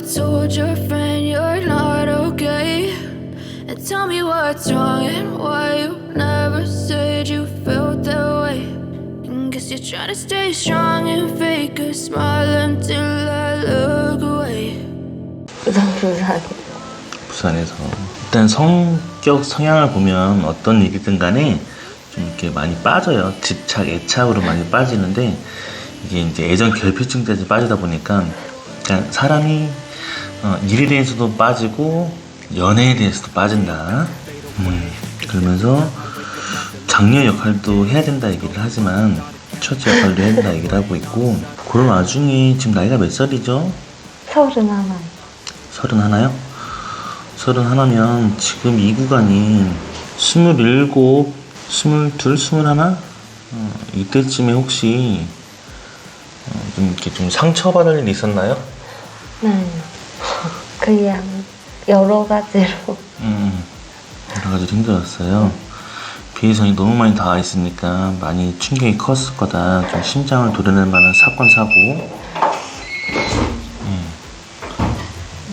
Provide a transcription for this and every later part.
told your friend you're not okay? And tell me what's wrong and why you never said you felt that way. And guess you're trying to stay strong and fake a smile until I look away. 부산. 부산에서 일단 성격 성향을 보면 어떤 일이든 간에 좀 이렇게 많이 빠져요. 집착, 애착으로 많이 빠지는데 이게 이제 애정 결핍증까지 빠지다 보니까 그러니까 사람이 일에 대해서도 빠지고 연애에 대해서도 빠진다. 그러면서 장녀 역할도 해야 된다 얘기를 하지만 처치 역할도 해야 된다 얘기를 하고 있고 그런 와중에 지금 나이가 몇 살이죠? 31. 31이요? 31면 지금 이 구간이 27, 22, 21? 이때쯤에 혹시 좀 이렇게 좀 상처받을 일 있었나요? 네. 그냥 여러 가지로. 여러 가지로 힘들었어요. 비위선이 너무 많이 닿아 있으니까 많이 충격이 컸을 거다. 좀 심장을 도려낼 만한 사건, 사고.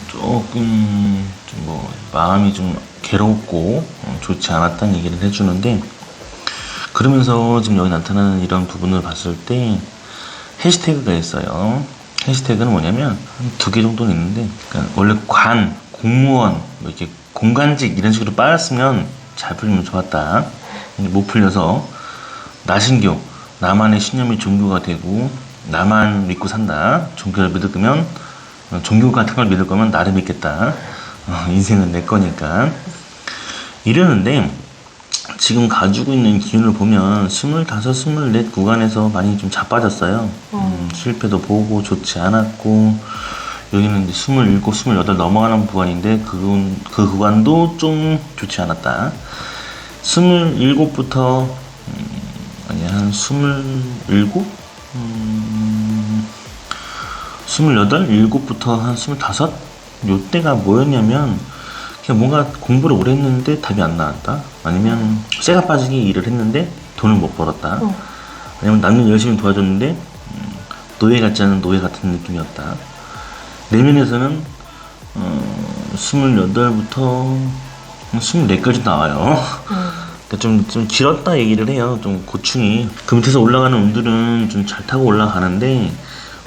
조금 좀 뭐 마음이 좀 괴롭고 좋지 않았다는 얘기를 해주는데 그러면서 지금 여기 나타나는 이런 부분을 봤을 때 해시태그가 있어요. 해시태그는 뭐냐면 한 2개 정도는 있는데 그러니까 원래 관, 공무원, 뭐 이렇게 공간직 이런 식으로 빠졌으면 잘 풀리면 좋았다. 못 풀려서 나신교, 나만의 신념이 종교가 되고 나만 믿고 산다. 종교를 믿으면 종교 같은 걸 믿을 거면 나를 믿겠다. 인생은 내 거니까 이러는데 지금 가지고 있는 기운을 보면 25, 24 구간에서 많이 좀 자빠졌어요. 실패도 보고 좋지 않았고 여기는 이제 27, 28 넘어가는 구간인데 그 구간도 좀 좋지 않았다. 27부터 아니 한 27? 28, 7부터 한 25? 요때가 뭐였냐면 그냥 뭔가 공부를 오래 했는데 답이 안 나왔다. 아니면 쇠가 빠지게 일을 했는데 돈을 못 벌었다. 아니면 남들 열심히 도와줬는데 노예 같지 않은 노예 같은 느낌이었다. 내면에서는 28부터 24까지 나와요. 그러니까 좀 길었다 얘기를 해요. 좀 고충이. 그 밑에서 올라가는 운들은 좀 잘 타고 올라가는데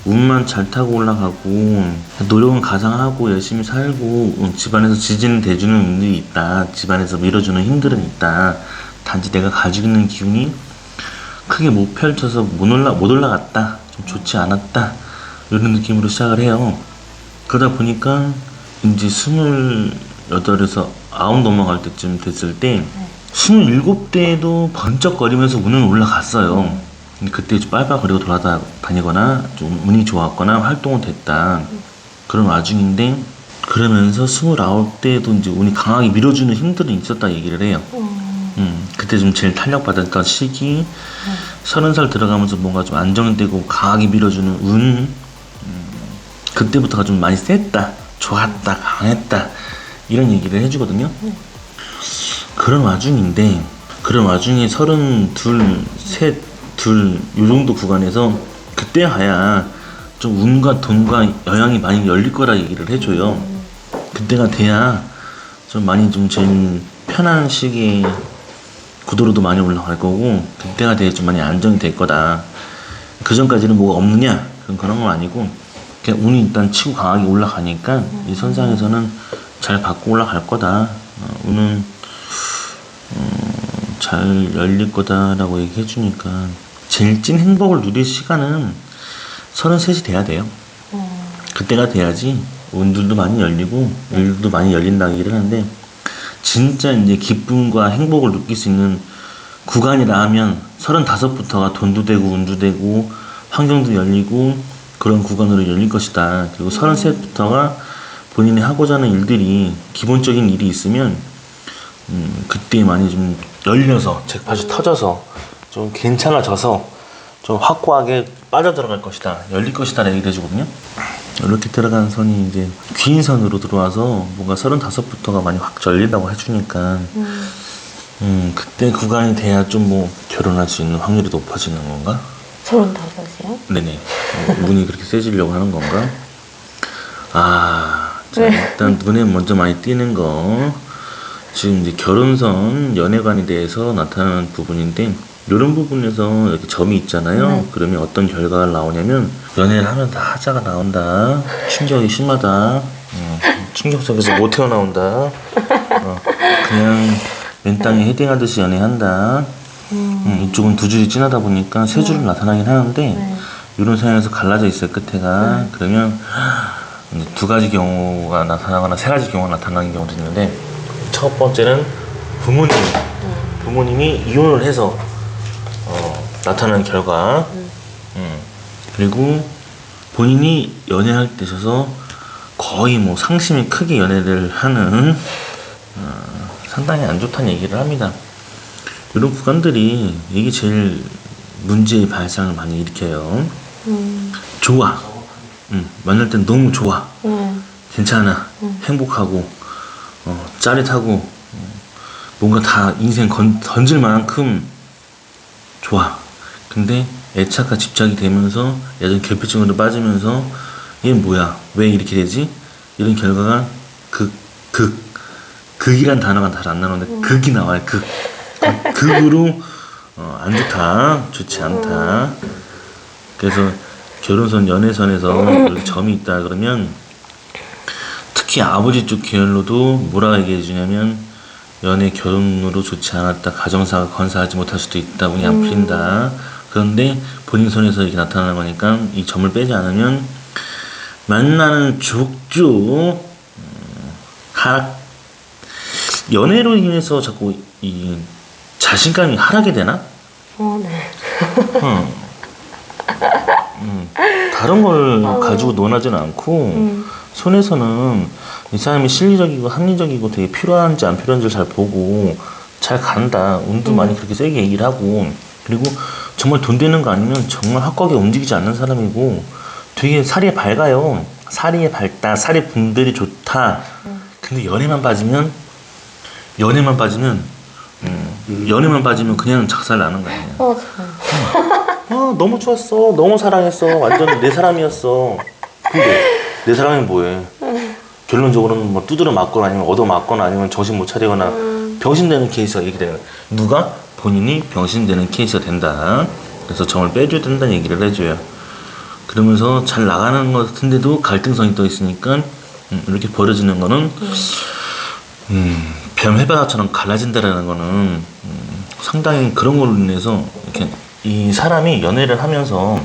운만 잘 타고 올라가고 노력은 가상하고 열심히 살고 집안에서 지지는 대주는 운들이 있다. 집안에서 밀어주는 힘들은 있다. 단지 내가 가지고 있는 기운이 크게 못 펼쳐서 못 올라갔다. 좀 좋지 않았다. 이런 느낌으로 시작을 해요. 그러다 보니까 이제 28에서 9 넘어갈 때쯤 됐을 때 27대에도 번쩍거리면서 운은 올라갔어요. 그때 좀 빨빨거리고 돌아다니거나 좀 운이 좋았거나 활동은 됐다. 그런 와중인데 그러면서 29대에도 이제 운이 강하게 밀어주는 힘들은 있었다 얘기를 해요. 그때 좀 제일 탄력받았던 시기 30살 들어가면서 뭔가 좀 안정되고 강하게 밀어주는 운 그때부터가 좀 많이 셌다. 좋았다. 강했다. 이런 얘기를 해주거든요. 그런 와중에 32, 셋, 둘, 요 정도 구간에서 그때 가야 좀 운과 돈과 영향이 많이 열릴 거라 얘기를 해줘요. 그때가 돼야 좀 많이 좀 제일 편한 시기에 구도로도 많이 올라갈 거고 그때가 돼야 좀 많이 안정이 될 거다. 그 전까지는 뭐가 없느냐? 그런 건 아니고 그냥 운이 일단 치고 강하게 올라가니까 이 선상에서는 잘 받고 올라갈 거다. 운은 잘 열릴 거다라고 얘기해 주니까 제일 찐 행복을 누릴 시간은 33이 돼야 돼요. 그때가 돼야지 운들도 많이 열리고 일도 많이 열린다고 얘기를 하는데 진짜 이제 기쁨과 행복을 느낄 수 있는 구간이라 하면 35부터가 돈도 되고 운도 되고 환경도 열리고 그런 구간으로 열릴 것이다. 그리고 33부터가 본인이 하고자 하는 일들이 기본적인 일이 있으면 그때 많이 좀 열려서 잭팟이 터져서 좀 괜찮아져서 좀 확고하게 빠져들어갈 것이다. 열릴 것이다. 라고 얘기를 해주거든요. 이렇게 들어간 선이 이제 귀인선으로 들어와서 뭔가 35부터가 많이 확 열린다고 해주니까 그때 구간이 돼야 좀 뭐 결혼할 수 있는 확률이 높아지는 건가? 35이요? 네네. 운이 그렇게 세지려고 하는 건가? 아 자, 일단 눈에 먼저 많이 띄는 거 지금 이제 결혼선 연애관에 대해서 나타나는 부분인데 이런 부분에서 이렇게 점이 있잖아요. 네. 그러면 어떤 결과가 나오냐면 연애를 하면 다 하자가 나온다. 충격이 심하다. 충격 속에서 못 태어나온다. 그냥 맨 땅에 헤딩하듯이 연애한다. 이쪽은 두 줄이 진하다 보니까 세 줄은 나타나긴 하는데 네. 이런 상황에서 갈라져 있어요. 끝에가. 그러면 이제 두 가지 경우가 나타나거나 세 가지 경우가 나타나는 경우도 있는데 첫 번째는 부모님이 이혼을 해서 나타나는 결과. 그리고 본인이 연애할 때 있어서 거의 뭐 상심이 크게 연애를 하는 상당히 안 좋다는 얘기를 합니다. 이런 구간들이 이게 제일 문제의 발생을 많이 일으켜요. 좋아. 만날 땐 너무 좋아. 괜찮아. 행복하고 짜릿하고 뭔가 다 인생 던질 만큼 좋아. 근데 애착과 집착이 되면서 예전 결핍증으로 빠지면서 얘 뭐야? 왜 이렇게 되지? 이런 결과가 극이란 단어가 잘 안 나오는데 극이 나와요. 극으로 안 좋다. 좋지 않다. 그래서 결혼선 연애선에서 이렇게 점이 있다 그러면 특히 아버지 쪽 계열로도 뭐라 얘기해 주냐면 연애 결혼으로 좋지 않았다. 가정사가 건사하지 못할 수도 있다. 운이 안 풀린다. 그런데 본인 손에서 이렇게 나타나는 거니까 이 점을 빼지 않으면 만나는 족족 하락. 연애로 인해서 자꾸 이 자신감이 하락이 되나? 네. 다른 걸 가지고 논하지는 않고 손에서는 이 사람이 실리적이고 합리적이고 되게 필요한지 안 필요한지를 잘 보고 잘 간다. 운도 많이 그렇게 세게 얘기를 하고 그리고 정말 돈 되는 거 아니면 정말 확고하게 움직이지 않는 사람이고 되게 살이 밝아요. 살이 밝다. 살이 분들이 좋다. 근데 연애만 빠지면 그냥 작살 나는 거 아니야. 너무 좋았어. 너무 사랑했어. 완전 내 사람이었어. 근데 내 사람이 뭐해? 결론적으로는 뭐 두드려 맞거나 아니면 얻어 맞거나 아니면 정신 못 차리거나 병신되는 케이스가 이렇게 되는 거야. 누가? 본인이 병신되는 케이스가 된다. 그래서 정을 빼줘야 된다는 얘기를 해줘요. 그러면서 잘 나가는 것 같은데도 갈등성이 또 있으니까 이렇게 벌어지는 거는 뱀 해바라처럼 갈라진다라는 거는 상당히 그런 걸로 인해서 이렇게 이 사람이 연애를 하면서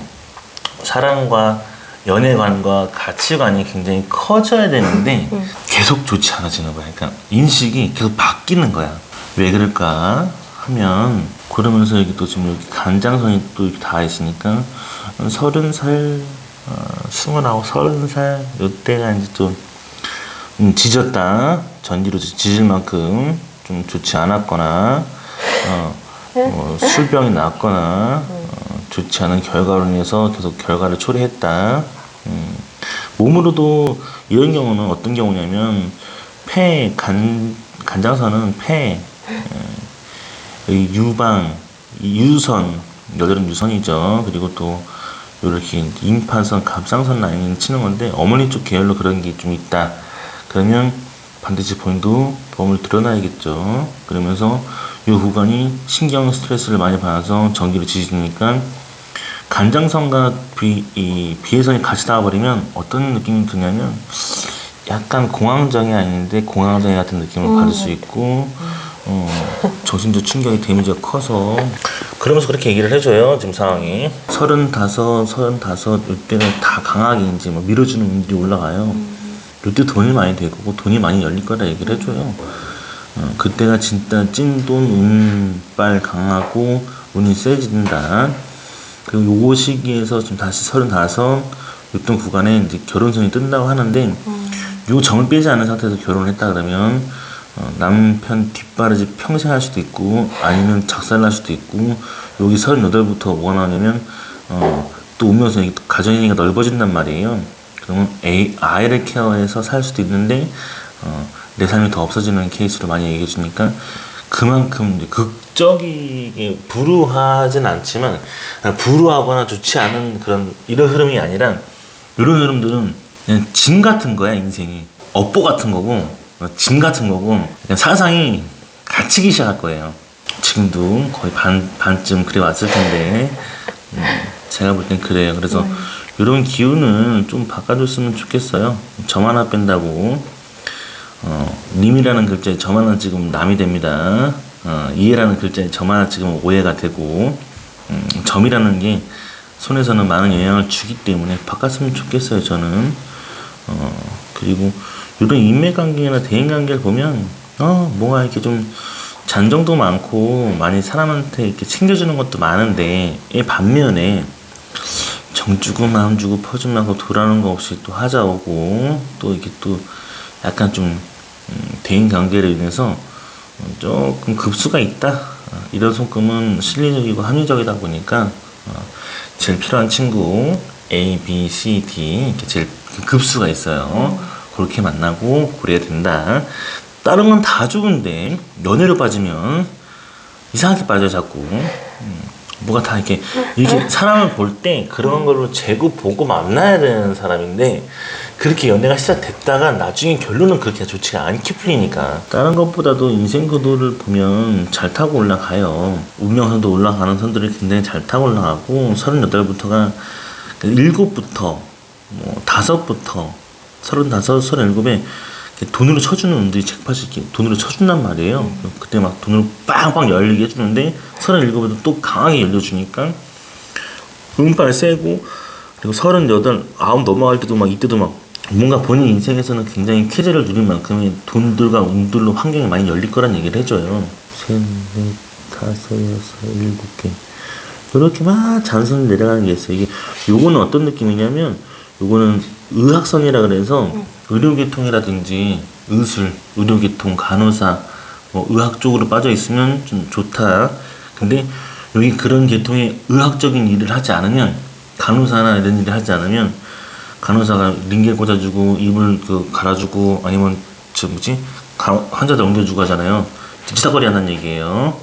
사랑과 연애관과 가치관이 굉장히 커져야 되는데 계속 좋지 않아지는 거야. 그러니까 인식이 계속 바뀌는 거야. 왜 그럴까 하면 그러면서 여기 또 지금 여기 간장선이 또 이렇게 다 있으니까 30살, 29, 30살 이때가 이제 좀 지졌다. 전기로 지질 만큼 좀 좋지 않았거나 술병이 났거나 좋지 않은 결과로 인해서 계속 결과를 초래했다. 몸으로도 이런 경우는 어떤 경우냐면 간장선은 유방, 유선, 여자는 유선이죠. 그리고 또 이렇게 임파선, 갑상선 라인을 치는 건데 어머니 쪽 계열로 그런 게 좀 있다. 그러면 반드시 본인도 보험을 들어놔야겠죠. 그러면서 이 구간이 신경 스트레스를 많이 받아서 전기를 지지니까 간장선과 비해선이 같이 닿아버리면 어떤 느낌이 드냐면 약간 공황장애 아닌데 공황장애 같은 느낌을 받을 수 있고 정신적 충격이 데미지가 커서 그러면서 그렇게 얘기를 해줘요. 지금 상황이 35 이때가 다 강하게 이제 뭐 밀어주는 분들이 올라가요. 이때 돈이 많이 되고 돈이 많이 열릴 거라 얘기를 해줘요. 그때가 진짜 찐돈 운빨 강하고 운이 세진다. 그리고 요 시기에서 좀 다시 35 이떤 구간에 이제 결혼선이 뜬다고 하는데 요 정을 빼지 않은 상태에서 결혼을 했다 그러면 남편 뒷바라지 평생 할 수도 있고 아니면 작살날 수도 있고 여기 38부터 뭐가 나오냐면 또 오면서 가정이니까 넓어진단 말이에요. 그러면 아이를 케어해서 살 수도 있는데 내 삶이 더 없어지는 케이스로 많이 얘기해 주니까 그만큼 이제 극적이게 불우하진 않지만 불우하거나 좋지 않은 그런 이런 흐름이 아니라 이런 흐름들은 그냥 짐 같은 거야 인생이. 업보 같은 거고 짐 같은 거고 그냥 사상이 갇히기 시작할 거예요. 지금도 거의 반쯤 그래 왔을 텐데 제가 볼 땐 그래요. 그래서 이런 기운을 좀 바꿔줬으면 좋겠어요. 점 하나 뺀다고 님이라는 글자에 점 하나 지금 남이 됩니다. 이해라는 글자에 점 하나 지금 오해가 되고 점이라는 게 손에서는 많은 영향을 주기 때문에 바꿨으면 좋겠어요. 저는 그리고 이런 인맥관계나 대인관계를 보면 뭔가 이렇게 좀 잔정도 많고 많이 사람한테 이렇게 챙겨주는 것도 많은데 이 반면에 정 주고 마음 주고 퍼줌하고 돌아오는 거 없이 또 하자 오고 또 이렇게 또 약간 좀 대인관계로 인해서 조금 급수가 있다. 이런 손금은 실리적이고 합리적이다 보니까 제일 필요한 친구 A, B, C, D 이렇게 제일 급수가 있어요. 그렇게 만나고 그래야 된다. 다른 건 다 좋은데 연애로 빠지면 이상하게 빠져 자꾸. 뭐가 다 이렇게 사람을 볼 때 그런 걸로 재고 보고 만나야 되는 사람인데 그렇게 연애가 시작됐다가 나중에 결론은 그렇게 좋지가 않게 풀리니까 다른 것보다도 인생 구도를 보면 잘 타고 올라가요. 운명선도 올라가는 선들이 굉장히 잘 타고 올라가고 38부터가 7부터 5부터 35, 37에 돈으로 쳐주는 운들이 잭팟이 이렇게 돈으로 쳐준단 말이에요. 그때 막 돈으로 빵빵 열리게 해주는데 37에도 또 강하게 열려주니까 운빨 세고 그리고 38, 9 넘어갈 때도 막 이때도 막 뭔가 본인 인생에서는 굉장히 쾌재를 누릴 만큼의 돈들과 운들로 환경이 많이 열릴 거란 얘기를 해줘요. 3, 4, 5, 6, 7개 이렇게 막 잔선이 내려가는 게 있어요. 요거는 어떤 느낌이냐면 요거는 의학선이라 그래서 의료계통이라든지 의술, 의료계통, 간호사, 의학 쪽으로 빠져 있으면 좀 좋다. 근데 여기 그런 계통의 의학적인 일을 하지 않으면 간호사나 이런 일을 하지 않으면 간호사가 링겔 꽂아주고 입을 갈아주고 아니면 환자들 옮겨주고 하잖아요. 뒤치다거리 한다는 얘기예요.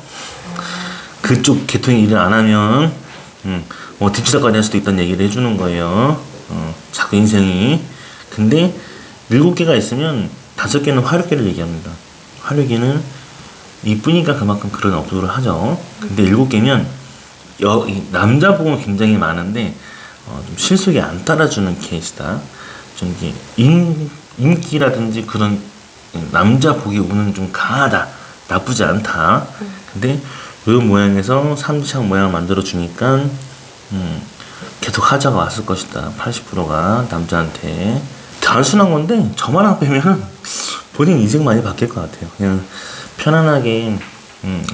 그쪽 계통의 일을 안 하면 뒤치다거리 할 수도 있다는 얘기를 해주는 거예요. 자꾸 인생이. 근데 7개가 있으면 5개는 화력계를 얘기합니다. 화력계는 이쁘니까 그만큼 그런 업도를 하죠. 근데 7개면 남자 복은 굉장히 많은데 좀 실속이 안 따라주는 케이스다. 좀 이게 인기라든지 그런 남자 복이 오는 좀 강하다. 나쁘지 않다. 근데 이 모양에서 삼지창 모양을 만들어 주니까 계속 하자가 왔을 것이다. 80%가 남자한테. 단순한 건데 저만 안 빼면 본인 인생 많이 바뀔 것 같아요. 그냥 편안하게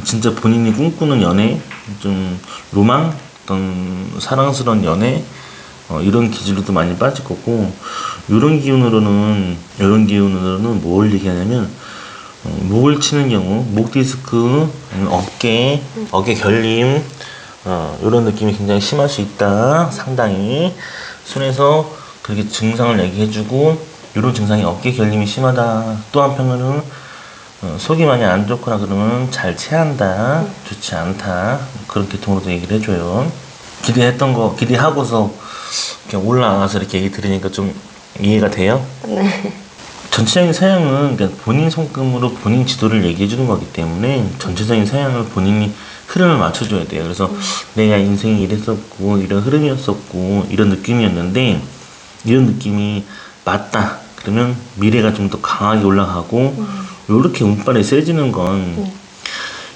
진짜 본인이 꿈꾸는 연애, 좀 로망, 어떤 사랑스러운 연애 이런 기질로도 많이 빠질 거고 이런 기운으로는 뭘 얘기하냐면 목을 치는 경우 목 디스크, 어깨 결림 이런 느낌이 굉장히 심할 수 있다. 상당히 손에서 그렇게 증상을 얘기해주고 이런 증상이 어깨 결림이 심하다. 또 한편으로는 속이 많이 안 좋거나 그러면 잘 체한다. 좋지 않다. 그런 계통으로도 얘기를 해줘요. 기대했던 거 기대하고서 그냥 올라가서 이렇게 얘기 들으니까 좀 이해가 돼요? 네. 전체적인 사양은 그러니까 본인 손금으로 본인 지도를 얘기해 주는 거기 때문에 전체적인 사양을 본인이 흐름을 맞춰줘야 돼요. 그래서 내가 인생이 이랬었고 이런 흐름이었었고 이런 느낌이었는데 이런 느낌이 맞다. 그러면 미래가 좀 더 강하게 올라가고 이렇게 운빨이 세지는 건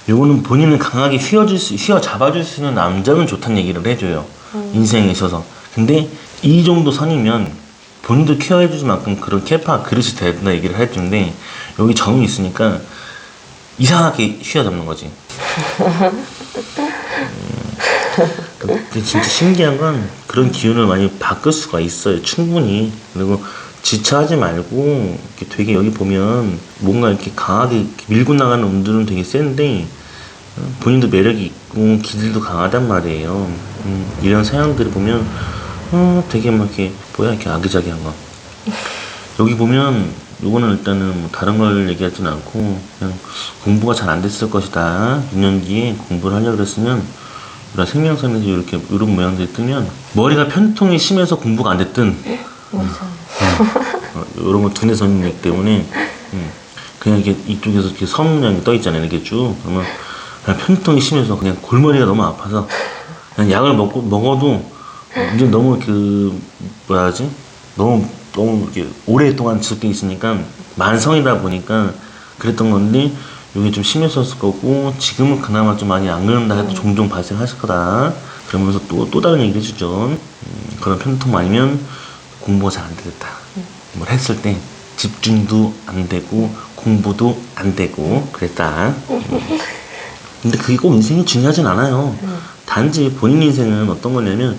요거는 본인을 강하게 휘어잡아줄 수 있는 남자는 좋다는 얘기를 해줘요. 인생에 있어서. 근데 이 정도 선이면 본인도 케어해줄 만큼 그런 캐파 그릇이 된다 얘기를 해주는데 여기 정이 있으니까 이상하게 휘어잡는 거지. 근데 진짜 신기한 건 그런 기운을 많이 바꿀 수가 있어요. 충분히. 그리고 지체하지 말고 이렇게 되게 여기 보면 뭔가 이렇게 강하게 이렇게 밀고 나가는 운들은 되게 센데 본인도 매력이 있고 기질도 강하단 말이에요. 이런 사연들을 보면 되게 막 이렇게 이렇게 아기자기한 거. 여기 보면 요거는 일단은 뭐 다른 걸 얘기하진 않고 그냥 공부가 잘 안 됐을 것이다. 6년기에 공부를 하려고 그랬으면 이런 생명선에서 이렇게 이런 모양들이 뜨면 머리가 편통이 심해서 공부가 안 됐든 맞아요. 이런 거 두뇌 선이기 때문에 그냥 이렇게 이쪽에서 이렇게 선 모양이 떠 있잖아요. 이렇게 쭉 그러면 그냥 편통이 심해서 그냥 골머리가 너무 아파서 그냥 약을 먹어도 이제 너무 그 뭐라 하지? 너무 이렇게 오랫동안 жил게 있으니까 만성이다 보니까 그랬던 건데 이게 좀 심했었을 거고 지금은 그나마 좀 많이 안 그런다 해도 종종 발생하실 거다. 그러면서 또 다른 얘기를 해주죠. 그런 편통 아니면 공부가 잘 안 되겠다. 뭘 했을 때 집중도 안 되고 공부도 안 되고 그랬다. 근데 그게 꼭 인생이 중요하진 않아요. 단지 본인 인생은 어떤 거냐면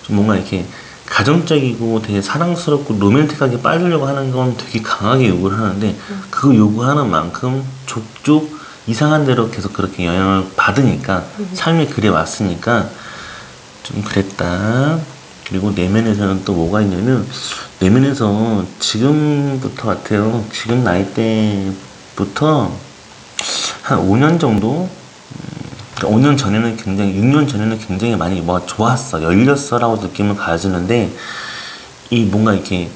좀 뭔가 이렇게 가정적이고 되게 사랑스럽고 로맨틱하게 빠지려고 하는 건 되게 강하게 요구를 하는데 그 요구하는 만큼 족족 이상한 대로 계속 그렇게 영향을 받으니까 삶이 그래 왔으니까 좀 그랬다. 그리고 내면에서는 또 뭐가 있냐면 내면에서 지금부터 같아요. 지금 나이대부터 한 5년 정도 5년 전에는 굉장히 6년 전에는 굉장히 많이 뭐가 좋았어 열렸어라고 느낌을 가지는데 이 뭔가 이렇게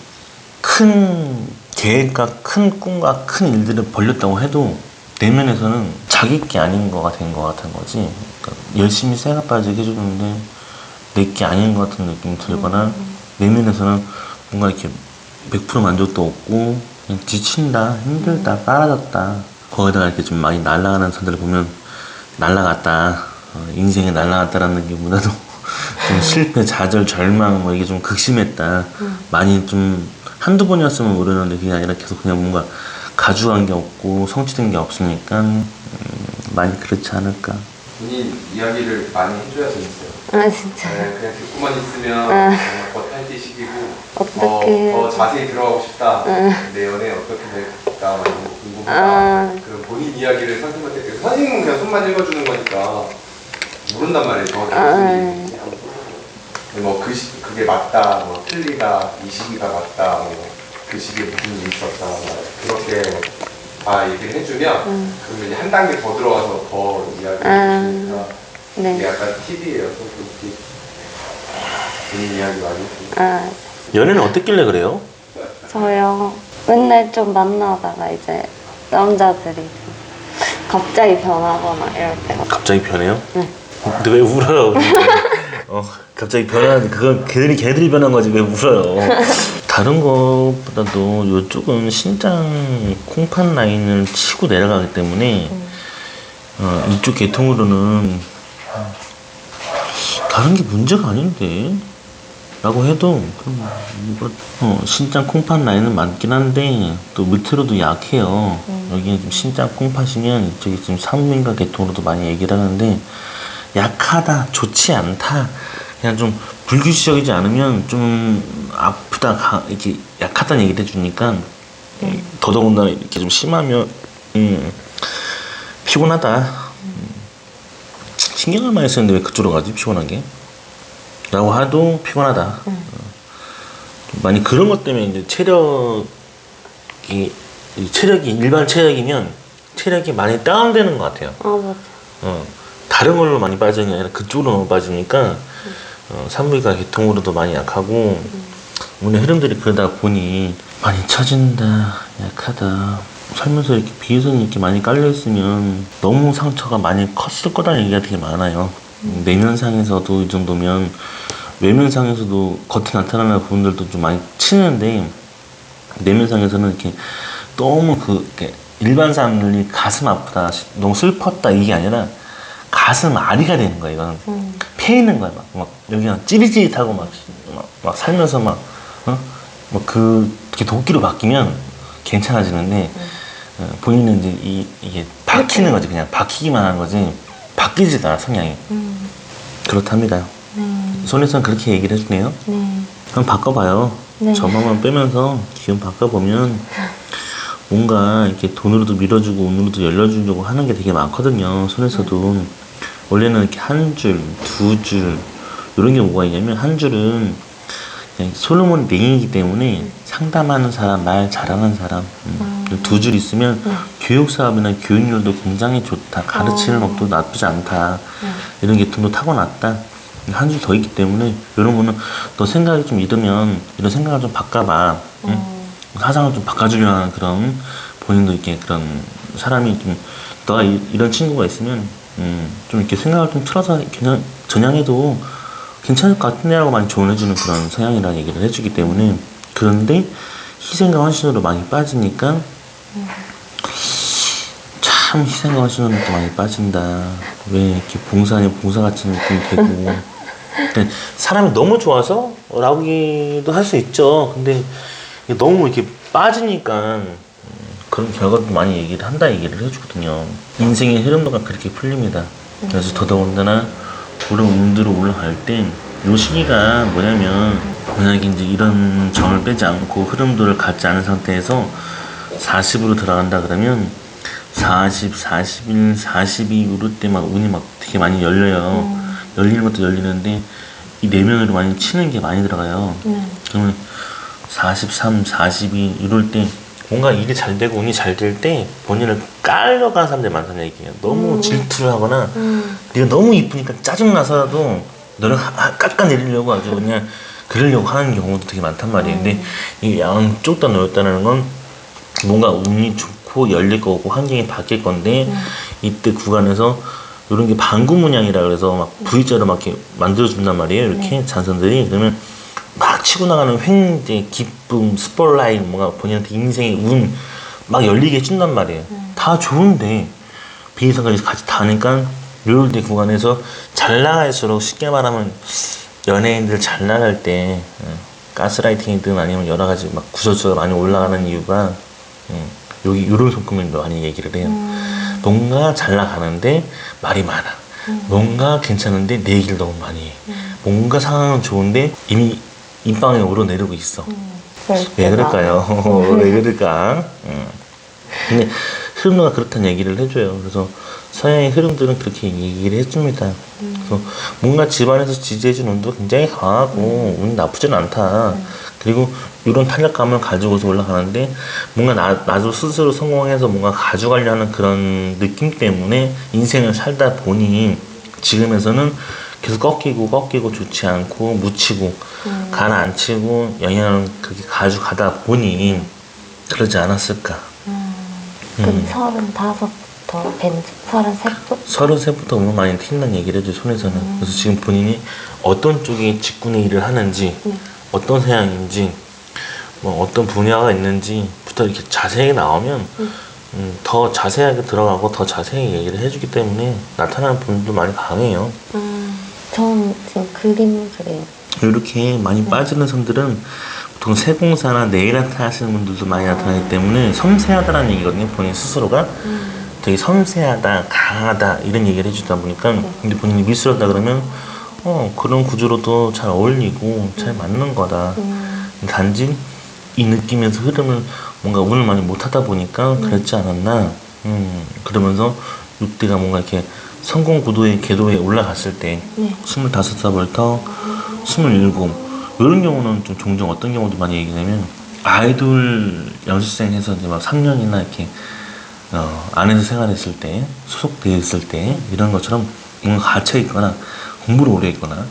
큰 계획과 큰 꿈과 큰 일들을 벌렸다고 해도 내면에서는 자기 게 아닌 거가 된 거 같은 거지. 그러니까 열심히 쇠가 빠지게 해주는데 내 게 아닌 것 같은 느낌이 들거나 내면에서는 뭔가 이렇게 100% 만족도 없고 그냥 지친다 힘들다 까라졌다. 거기다가 이렇게 좀 많이 날아가는 사람들을 보면 날라갔다. 인생에 날라갔다라는 느낌보다도 좀 실패, 좌절, 절망 뭐 이게 좀 극심했다. 많이 좀 한두 번이었으면 모르는데 그게 아니라 계속 그냥 뭔가 가져간 게 없고 성취된 게 없으니까 많이 그렇지 않을까. 본인 이야기를 많이 해줘야 재밌어요. 아 진짜. 네, 그냥 듣고만 있으면 더 탈퇴식이고 어떡해. 더 자세히 들어가고 싶다. 내 연애 어떻게 될까 너무 궁금하다. 그럼 본인 이야기를 선생님한테 선생님은 그냥 손만 읽어주는 거니까 모른단 말이에요. 정확히 뭐 그게 맞다, 뭐 틀리다, 이 시기가 맞다, 뭐 그 시기에 무슨 일이 있었다, 뭐 그렇게 다 얘기를 해주면 그러면 이제 한 단계 더 들어가서 더 이야기를 해주니까 네. 이게 약간 팁이에요. 좀 본인 이야기 많이 해주니까. 연애는 어땠길래 그래요? 저요. 맨날 좀 만나다가 이제 남자들이 좀 갑자기 변하거나 이럴 때가. 갑자기 변해요? 네. 근데 왜 울어요? 갑자기 변하는데 그건 걔들이 변한 거지 왜 울어요? 다른 것보다도 이쪽은 신장 콩팥 라인을 치고 내려가기 때문에 이쪽 계통으로는 다른 게 문제가 아닌데 라고 해도 신장 콩팥 라인은 맞긴 한데 또 밑으로도 약해요. 여기는 좀 신장 콩팥이면 이쪽이 지금 산부인과 계통으로도 많이 얘기를 하는데 약하다, 좋지 않다, 그냥 좀 불규칙적이지 않으면 좀 아프다, 이렇게 약하다는 얘기를 해주니까 더더군다나 이렇게 좀 심하면 피곤하다. 신경을 많이 쓰는데 왜 그쪽으로 가지? 피곤한 게? 라고 해도 피곤하다. 많이 그런 것 때문에 이제 체력이 일반 체력이면 체력이 많이 다운되는 것 같아요. 맞아. 다른 걸로 많이 빠지는 게 아니라 그쪽으로 너무 빠지니까 산부인과 계통으로도 많이 약하고 오늘 흐름들이 그러다 보니 많이 처진다, 약하다. 살면서 이렇게 비유선이 이렇게 많이 깔려있으면 너무 상처가 많이 컸을 거라는 얘기가 되게 많아요. 내면상에서도 이 정도면 외면상에서도 겉에 나타나는 부분들도 좀 많이 치는데 내면상에서는 이렇게 너무 이렇게 일반 사람들이 가슴 아프다, 너무 슬펐다 이게 아니라 가슴 아리가 되는 거야. 이거는 패 있는 거야. 막 여기가 찌릿찌릿하고 막 살면서 그게 도끼로 바뀌면 괜찮아지는데 본인은 이제 이게 박히는 거지. 그냥 박히기만 하는 거지 바뀌지도 않아 성향이. 그렇답니다. 손혜선 그렇게 얘기를 해주네요. 한번 바꿔봐요. 저만만 빼면서 기운 바꿔보면 뭔가 이렇게 돈으로도 밀어주고 운으로도 열려주려고 하는 게 되게 많거든요. 손에서도 원래는 이렇게 한 줄, 두 줄 이런 게 뭐가 있냐면 한 줄은 그냥 솔로몬 링이기 때문에 상담하는 사람, 말 잘하는 사람. 두 줄 있으면 교육 사업이나 교육률도 굉장히 좋다. 가르치는 법도 나쁘지 않다. 이런 게 좀 더 타고났다. 한 줄 더 있기 때문에 이런 거는 너 생각이 좀 이르면 이런 생각을 좀 바꿔봐. 사상을 좀 바꿔주려는 그런 본인도 이렇게 그런 사람이 좀 너가 이런 친구가 있으면 좀 이렇게 생각을 좀 틀어서 그냥 전향해도 괜찮을 것 같은데라고 많이 조언해주는 그런 성향이라는 얘기를 해주기 때문에 그런데 희생과 헌신으로 많이 빠지니까 참 희생과 헌신으로 또 많이 빠진다. 왜 이렇게 봉사 아닌 봉사 같은 느낌이 되고 그러니까 사람이 너무 좋아서 라고도 할 수 있죠. 근데 너무 이렇게 빠지니까 그런 결과도 많이 얘기를 한다 얘기를 해주거든요. 인생의 흐름도가 그렇게 풀립니다. 그래서 더더군다나 그런 운들로 올라갈 땐 요 시기가 뭐냐면 만약에 이제 이런 점을 빼지 않고 흐름도를 갖지 않은 상태에서 40으로 들어간다 그러면 40, 41, 42 이럴 때 막 운이 막 되게 많이 열려요. 열리는 것도 열리는데 이 내면으로 많이 치는 게 많이 들어가요. 그러면 43, 42 이럴 때 뭔가 일이 잘 되고 운이 잘 될 때 본인을 깔려가는 사람들이 많다는 얘기예요. 너무 질투를 하거나 네가 너무 이쁘니까 짜증나서라도 너를 깎아내리려고 아주 그냥 그러려고 하는 경우도 되게 많단 말이에요. 근데 이 양쪽 다 놓였다는 건 뭔가 운이 좋고 열릴 거고 환경이 바뀔 건데 이때 구간에서 이런 게 방구문양이라 그래서 막 V자로 막 이렇게 만들어준단 말이에요. 이렇게 잔선들이. 그러면 막 치고 나가는 횡재, 기쁨, 스포라이트, 뭔가 본인한테 인생의 운 막 열리게 해준단 말이에요. 다 좋은데 비이성까지 같이 다니까 이럴 때 구간에서 잘 나갈수록 쉽게 말하면 연예인들 잘 나갈 때 가스라이팅이든 아니면 여러 가지 막 구설수가 많이 올라가는 이유가 여기 이런 손금을 많이 얘기를 해요. 뭔가 잘 나가는데 말이 많아. 뭔가 괜찮은데 내 얘기를 너무 많이 해. 뭔가 상황은 좋은데 이미 인방에 오르내리고 있어. 왜 그럴까요? 왜 그럴까? 근데 흐름도가 그렇다는 얘기를 해줘요. 그래서 서양의 흐름들은 그렇게 얘기를 해줍니다. 그래서 뭔가 집안에서 지지해준 운도 굉장히 강하고 운이 나쁘진 않다. 그리고 이런 탄력감을 가지고서 올라가는데 뭔가 나도 스스로 성공해서 뭔가 가져가려 하는 그런 느낌 때문에 인생을 살다 보니 지금에서는 계속 꺾이고 좋지 않고 묻히고 가라앉히고 영향을 그렇게 가져가다 보니 그러지 않았을까. 그럼 35부터 벤지 33부터? 33부터 운이 많이 튄다는 얘기를 해줘 손에서는. 그래서 지금 본인이 어떤 쪽에 직군의 일을 하는지 어떤 성향인지 뭐 어떤 분야가 있는지부터 이렇게 자세히 나오면 더 자세하게 들어가고 더 자세히 얘기를 해주기 때문에 나타나는 분들도 많이 강해요. 전 지금 그림 그려요. 이렇게 많이 빠지는 선들은 보통 세공사나 네일아트 하시는 분들도 많이 나타나기 때문에 섬세하다라는 얘기거든요. 본인 스스로가 되게 섬세하다, 강하다 이런 얘기를 해주다 보니까 근데 본인이 미술하다 그러면 그런 구조로도 잘 어울리고 잘 맞는 거다. 단지 이 느낌에서 흐름을 뭔가 운을 많이 못하다 보니까 그랬지 않았나. 그러면서 이때가 뭔가 이렇게 성공 구도의 궤도에 올라갔을 때 25살부터 27 이런 경우는 좀 종종 어떤 경우도 많이 얘기냐면 아이돌 연습생 해서 이제 막 3년이나 이렇게 안에서 생활했을 때 소속되어 있을 때 이런 것처럼 뭔가 갇혀 있거나 공부를 오래 했거나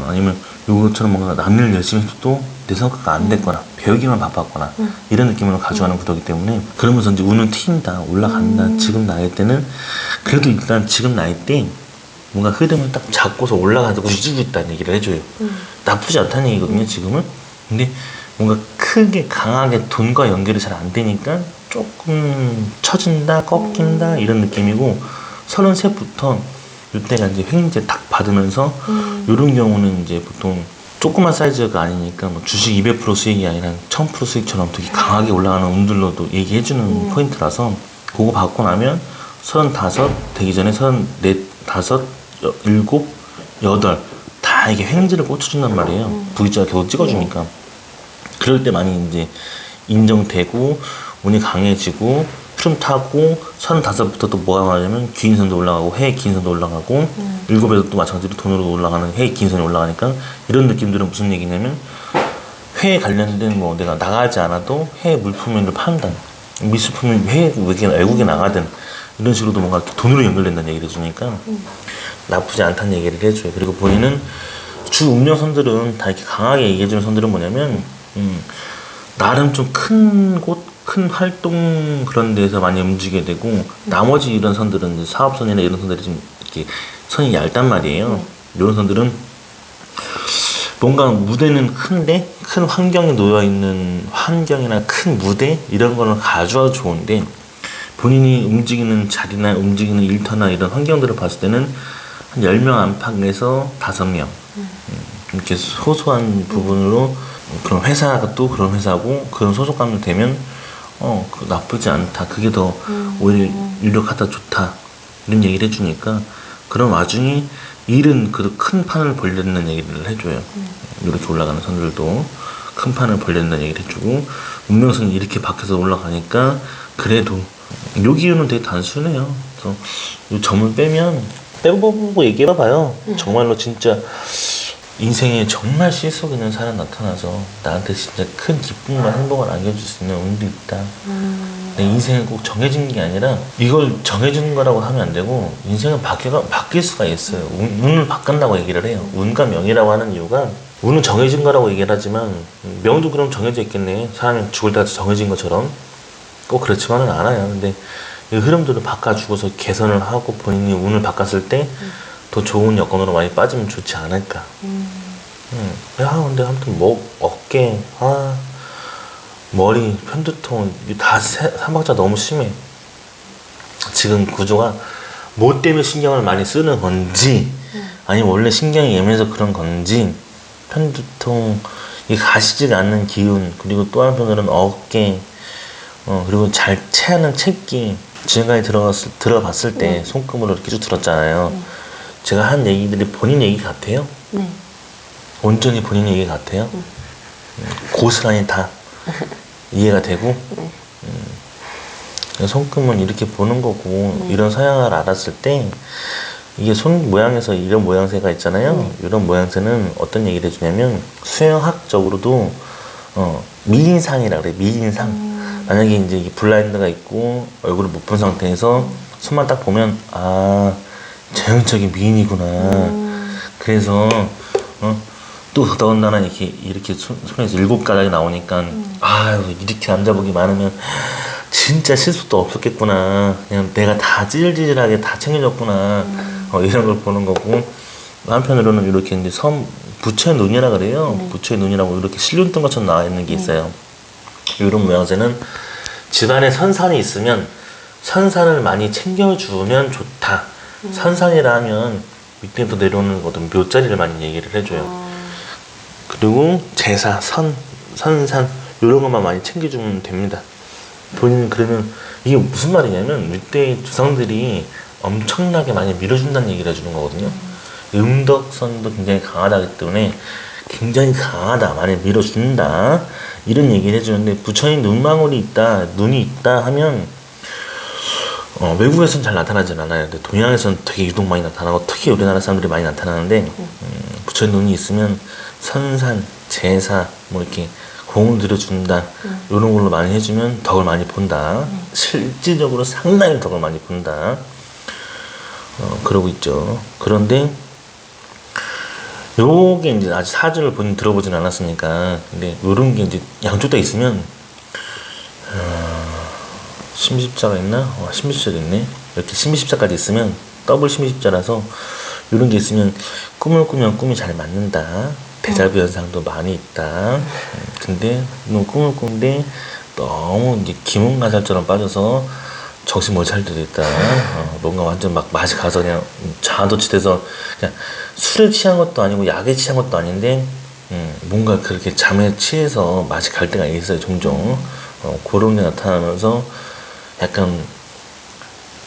아니면 요것처럼 뭔가 남일 열심히 해도 내 성과가 안 됐거나 배우기만 바빴거나 이런 느낌으로 가져가는 구도이기 때문에 그러면서 이제 운은 튄다 올라간다. 지금 나이 때는 그래도 일단 지금 나이 때 뭔가 흐름을 딱 잡고서 올라가지고 유지고 있다는 얘기를 해줘요. 나쁘지 않다는 얘기거든요 지금은. 근데 뭔가 크게 강하게 돈과 연결이 잘 안 되니까 조금 처진다 꺾인다 이런 느낌이고 33부터 이때가 이제 횡재 딱 받으면서 이런 경우는 이제 보통 조그만 사이즈가 아니니까 뭐 주식 200% 수익이 아니라 1000% 수익처럼 되게 강하게 올라가는 운들로도 얘기해주는 포인트라서 그거 받고 나면 35 되기 전에 34, 5, 7, 8 다 이게 횡재를 꽂혀준단 말이에요. V자가 계속 찍어주니까. 그럴 때 많이 이제 인정되고 운이 강해지고 흐름 타고 35부터 또 뭐가 나냐면 기인선도 올라가고 해외 기인선도 올라가고 7에도 또 마찬가지로 돈으로 올라가는 해외 기인선이 올라가니까 이런 느낌들은 무슨 얘기냐면 해외 관련된 뭐 내가 나가지 않아도 해외 물품을 판단 미술품이 외국에 나가든 이런 식으로도 뭔가 돈으로 연결된다는 얘기를 해주니까 나쁘지 않다는 얘기를 해줘요. 그리고 본인은 주 운명선들은 다 이렇게 강하게 얘기해주는 선들은 뭐냐면 나름 좀 큰 곳, 큰 활동 그런 데서 많이 움직이게 되고 나머지 이런 선들은 이제 사업선이나 이런 선들이 좀 이렇게 선이 얇단 말이에요. 이런 선들은 뭔가 무대는 큰데 큰 환경에 놓여 있는 환경이나 큰 무대 이런 거는 아주 좋은데 본인이 움직이는 자리나 움직이는 일터나 이런 환경들을 봤을 때는 한 10명 안팎에서 5명 이렇게 소소한 부분으로 그런 회사가 또 그런 회사고 그런 소속감도 되면 나쁘지 않다. 그게 더 오히려 유력하다, 좋다. 이런 얘기를 해주니까 그런 와중에 일은 그 큰 판을 벌린다는 얘기를 해줘요. 이렇게 올라가는 선들도 큰 판을 벌린다는 얘기를 해주고 운명선이 이렇게 밖에서 올라가니까 그래도 요 기운은 되게 단순해요. 그래서 이 점을 빼보고 얘기해봐봐요. 정말로 진짜 인생에 정말 실속 있는 사람 나타나서 나한테 진짜 큰 기쁨과 행복을 안겨줄 수 있는 운도 있다. 내 인생은 꼭 정해진 게 아니라 이걸 정해진 거라고 하면 안 되고 인생은 바뀔 수가 있어요. 운을 바꾼다고 얘기를 해요. 운과 명이라고 하는 이유가 운은 정해진 거라고 얘기를 하지만 명도 그럼 정해져 있겠네. 사람이 죽을 때까지 정해진 것처럼 꼭 그렇지만은 않아요. 근데 이 흐름들을 바꿔주고서 개선을 하고 본인이 운을 바꿨을 때 더 좋은 여건으로 많이 빠지면 좋지 않을까. 근데 아무튼 목, 어깨, 머리, 편두통 다 삼박자 너무 심해. 지금 구조가 뭐 때문에 신경을 많이 쓰는 건지 아니면 원래 신경이 예민해서 그런 건지 편두통, 이 가시지가 않는 기운 그리고 또 한편으로는 어깨 그리고 잘 체하는 채기 지금까지 들어봤을 때 손금으로 이렇게 쭉 들었잖아요. 제가 한 얘기들이 본인 얘기 같아요? 네. 온전히 본인 얘기 같아요? 고스란히 다 이해가 되고 손금은 이렇게 보는 거고 이런 서양을 알았을 때 이게 손 모양에서 이런 모양새가 있잖아요. 이런 모양새는 어떤 얘기를 해주냐면 수영학적으로도 미인상이라 그래. 미인상. 만약에 이제 블라인드가 있고 얼굴을 못 본 상태에서 손만 딱 보면 전형적인 미인이구나. 그래서 또 더군다나 이렇게 손에서 7가닥이 나오니까 이렇게 남자복이 많으면 진짜 실수도 없었겠구나. 그냥 내가 다 찌질찌질하게 다 챙겨줬구나. 이런 걸 보는 거고 한편으로는 이렇게 이제 부처의 눈이라 그래요. 부처의 눈이라고 이렇게 실눈 뜬 것처럼 나와 있는 게 있어요. 이런 모양새는 집안에 선산이 있으면 선산을 많이 챙겨주면 좋다. 선산이라 하면 밑에부터 내려오는 어떤 묘자리를 많이 얘기를 해줘요. 그리고 제사, 선산 이런 것만 많이 챙겨주면 됩니다. 본인은 그러면 이게 무슨 말이냐면 윗대의 조상들이 엄청나게 많이 밀어준다는 얘기를 해주는 거거든요. 음덕선도 굉장히 강하다기 때문에 굉장히 강하다, 많이 밀어준다 이런 얘기를 해주는데 부처님 눈망울이 있다, 눈이 있다 하면 외국에서는 잘 나타나진 않아요. 근데 동양에서는 되게 유독 많이 나타나고 특히 우리나라 사람들이 많이 나타나는데 부처님 눈이 있으면 선산, 제사 뭐 이렇게 공을 들여준다 이런 걸로 많이 해주면 덕을 많이 본다. 실질적으로 상당히 덕을 많이 본다. 그러고 있죠. 그런데 요게 이제 아직 사주를 본인 들어보진 않았으니까 근데 요런 게 이제 양쪽 다 있으면 신비십자가 있나? 신비십자가 있네. 이렇게 신비십자까지 있으면 더블 신비십자라서 이런 게 있으면 꿈을 꾸면 꿈이 잘 맞는다. 데자뷰 현상도 많이 있다. 근데 너무 꿈을 꾸는데 너무 이제 기문가살처럼 빠져서 정신 못 차릴 때도 있다. 뭔가 완전 막 맛이 가서 그냥 자아도취돼서 그냥 술에 취한 것도 아니고 약에 취한 것도 아닌데 뭔가 그렇게 잠에 취해서 맛이 갈 때가 있어요. 종종 그런 게 나타나면서 약간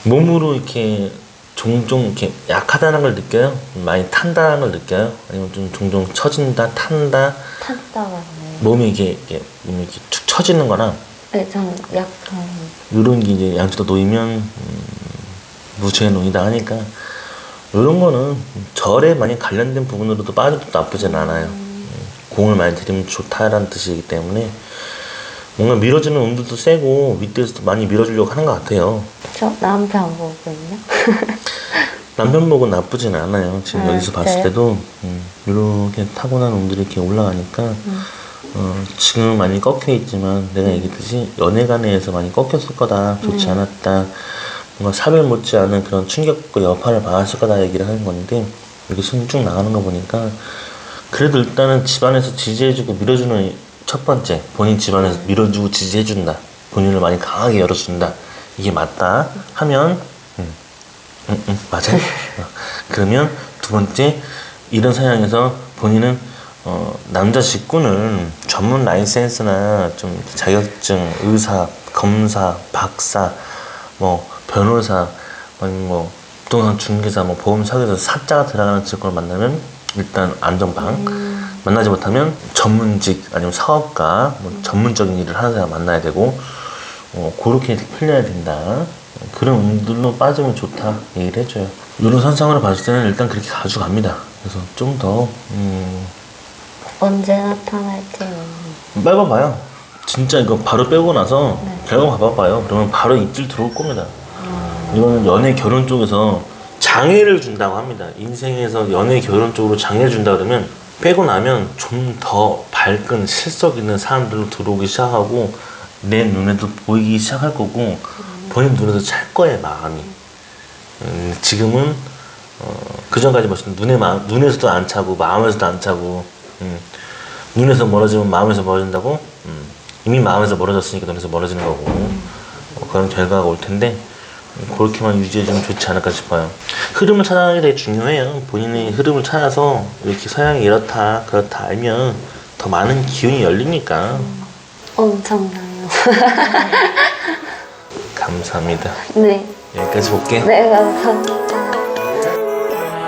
몸으로 이렇게 종종 이렇게 약하다는 걸 느껴요? 많이 탄다는 걸 느껴요? 아니면 좀 종종 처진다, 탄다? 탄다가 몸이 몸이 이렇게 축 처지는 거나? 네, 저는 약간 이런 게 이제 양쪽 다 놓이면 무체의 논이다 하니까 이런 거는 절에 많이 관련된 부분으로도 빠져도 나쁘진 않아요. 공을 많이 들이면 좋다라는 뜻이기 때문에 뭔가 밀어주는 운들도 세고 밑에서도 많이 밀어주려고 하는 것 같아요. 저 남편 보거든요. 남편 복은 나쁘진 않아요. 지금 여기서 봤을 네. 때도 이렇게 타고난 운들이 이렇게 올라가니까 지금은 많이 꺾여 있지만 내가 얘기했듯이 연애관에서 많이 꺾였을 거다. 좋지 않았다. 뭔가 사별 못지않은 그런 충격과 여파를 받았을 거다 얘기를 하는 건데 이렇게 손이 쭉 나가는 거 보니까 그래도 일단은 집안에서 지지해주고 밀어주는 첫 번째 본인 집안에서 밀어주고 지지해준다. 본인을 많이 강하게 열어준다. 이게 맞다 하면 맞아요. 그러면 두 번째 이런 상황에서 본인은 남자 직군을 전문 라이센스나 좀 자격증, 의사, 검사, 박사, 뭐 변호사, 아니면 뭐 부동산 중개사, 뭐 보험 사기사 사자가 들어가는 직군을 만나면 일단 안전방. 만나지 못하면 전문직 아니면 사업가, 뭐 전문적인 일을 하는 사람 만나야 되고 그렇게 풀려야 된다. 그런 운들로 빠지면 좋다 얘기를 해줘요. 이런 선상으로 봤을 때는 일단 그렇게 가져갑니다. 그래서 좀 더 언제 나타날지는. 빼봐봐요. 진짜 이거 바로 빼고 나서 결과 봐봐봐요. 그러면 바로 입질 들어올 겁니다. 이거는 연애 결혼 쪽에서 장애를 준다고 합니다. 인생에서 연애 결혼 쪽으로 장애를 준다 그러면 빼고 나면 좀 더 밝은 실속 있는 사람들로 들어오기 시작하고 내 눈에도 보이기 시작할 거고 본인 눈에도 찰 거예요 마음이. 지금은 그 전까지 보시면 눈에서도 안 차고 마음에서도 안 차고 눈에서 멀어지면 마음에서 멀어진다고 이미 마음에서 멀어졌으니까 눈에서 멀어지는 거고 그런 결과가 올 텐데 그렇게만 유지해주면 좋지 않을까 싶어요. 흐름을 찾아가는 게 되게 중요해요. 본인이 흐름을 찾아서 이렇게 서양이 이렇다 그렇다 알면 더 많은 기운이 열리니까. 엄청나요. 감사합니다. 네. 여기까지 볼게. 네, 감사합니다.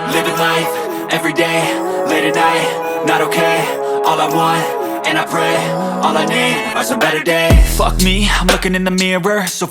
Living life every day, late at night, not okay. All I want, and I pray, all I need are some better days. Fuck me, I'm looking in the mirror, so